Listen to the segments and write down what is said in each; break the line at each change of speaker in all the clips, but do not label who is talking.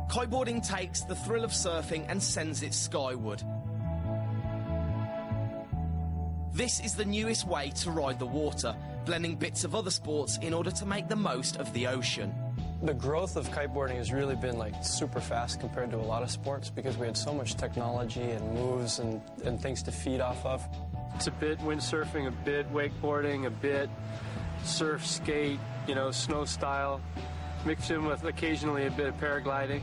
Kiteboarding takes the thrill of surfing and sends it skyward. This is the newest way to ride the water, blending bits of other sports in order to make the most of the ocean.
The growth of kiteboarding has really been like super fast compared to a lot of sports because we had so much technology and moves and things to feed off of.
It's a bit windsurfing, a bit wakeboarding, a bit surf, skate, snow style, mixed in with occasionally a bit of paragliding.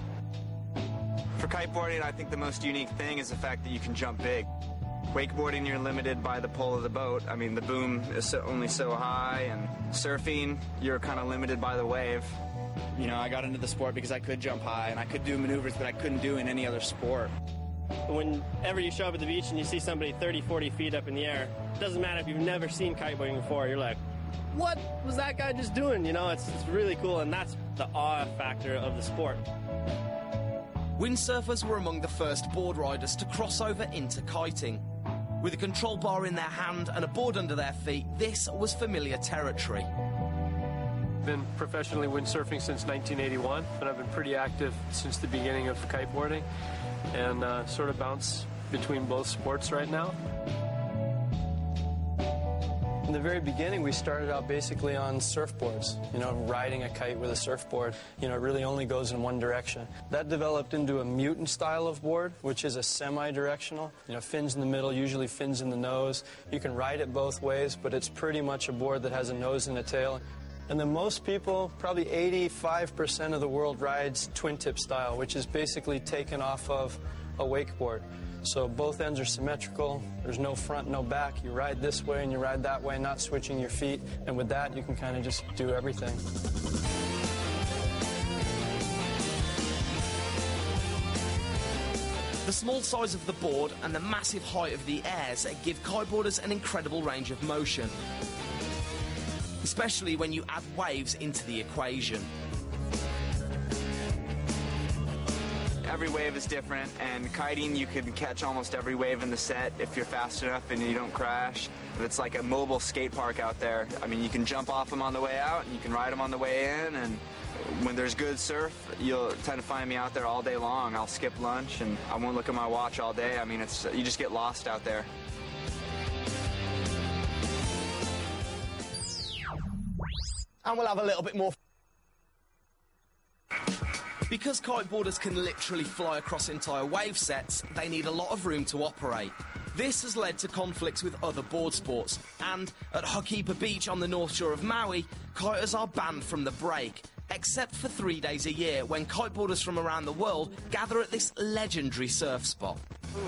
For kiteboarding, I think the most unique thing is the fact that you can jump big. Wakeboarding, you're limited by the pole of the boat. I mean, the boom is only so high, and surfing, you're kind of limited by the wave.
I got into the sport because I could jump high, and I could do maneuvers that I couldn't do in any other sport.
Whenever you show up at the beach and you see somebody 30, 40 feet up in the air, it doesn't matter if you've never seen kiteboarding before, you're like, what was that guy just doing? It's really cool, and that's the awe factor of the sport.
Windsurfers were among the first board riders to cross over into kiting. With a control bar in their hand and a board under their feet, this was familiar territory.
I've been professionally windsurfing since 1981, and I've been pretty active since the beginning of kiteboarding, and sort of bounce between both sports right now.
In the very beginning, we started out basically on surfboards, riding a kite with a surfboard. It really only goes in one direction. That developed into a mutant style of board, which is a semi-directional. Fins in the middle, usually fins in the nose. You can ride it both ways, but it's pretty much a board that has a nose and a tail. And then most people, probably 85% of the world rides twin tip style, which is basically taken off of a wakeboard. So both ends are symmetrical, there's no front, no back. You ride this way and you ride that way, not switching your feet. And with that, you can kind of just do everything.
The small size of the board and the massive height of the airs give kiteboarders an incredible range of motion, especially when you add waves into the equation.
Every wave is different, and kiting, you can catch almost every wave in the set if you're fast enough and you don't crash. It's like a mobile skate park out there. I mean, you can jump off them on the way out, and you can ride them on the way in, and when there's good surf, you'll tend to find me out there all day long. I'll skip lunch, and I won't look at my watch all day. I mean, you just get lost out there.
And we'll have a little bit more. Because kiteboarders can literally fly across entire wave sets, they need a lot of room to operate. This has led to conflicts with other board sports, and at Hokipa Beach on the north shore of Maui, kiters are banned from the break, except for 3 days a year when kiteboarders from around the world gather at this legendary surf spot.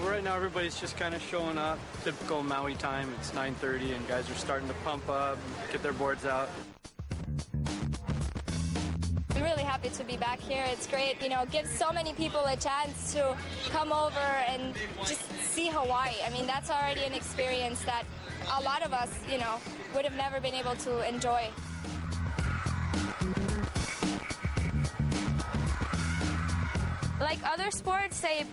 Right now everybody's just kind of showing up. Typical Maui time, it's 9:30 and guys are starting to pump up, get their boards out.
I'm really happy to be back here. It's great, it gives so many people a chance to come over and just see Hawaii. I mean, that's already an experience that a lot of us, would have never been able to enjoy. Like other sports, say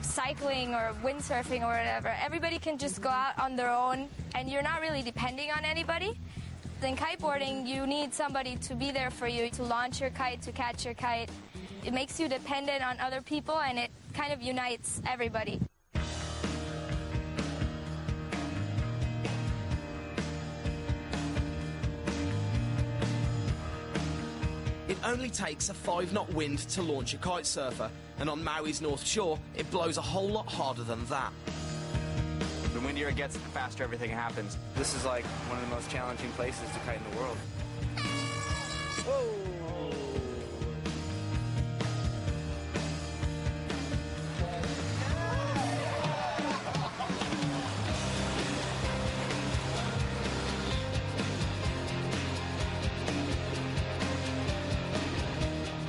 cycling or windsurfing or whatever, everybody can just go out on their own and you're not really depending on anybody. In kiteboarding, you need somebody to be there for you, to launch your kite, to catch your kite. It makes you dependent on other people, and it kind of unites everybody.
It only takes a 5-knot wind to launch a kite surfer, and on Maui's North Shore, it blows a whole lot harder than that.
The windier it gets, the faster everything happens.
This is like one of the most challenging places to kite in the world.
Whoa!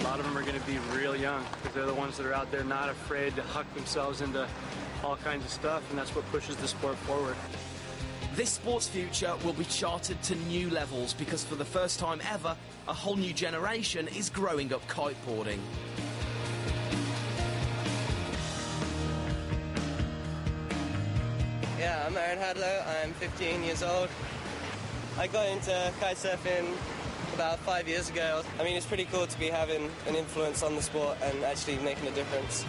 A lot of them are going to be real young because they're the ones that are out there not afraid to huck themselves into all kinds of stuff, and that's what pushes the sport forward.
This sport's future will be charted to new levels because for the first time ever, a whole new generation is growing up kiteboarding.
Yeah, I'm Aaron Hadlow. I'm 15 years old. I got into kite surfing
about 5 years ago. I mean, it's pretty cool to be having an influence on the sport and actually making a difference.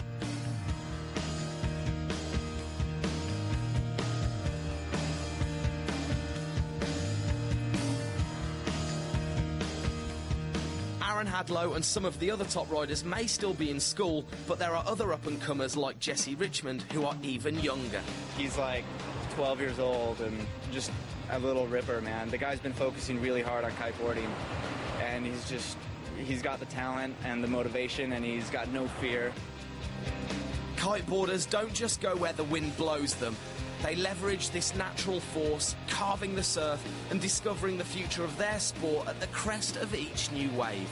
Aaron Hadlow and some of the other top riders may still be in school, but there are other up-and-comers like Jesse Richmond who are even younger.
He's like 12 years old and just a little ripper, man. The guy's been focusing really hard on kiteboarding, and he's got the talent and the motivation, and he's got no fear.
Kiteboarders don't just go where the wind blows them. They leverage this natural force, carving the surf and discovering the future of their sport at the crest of each new wave.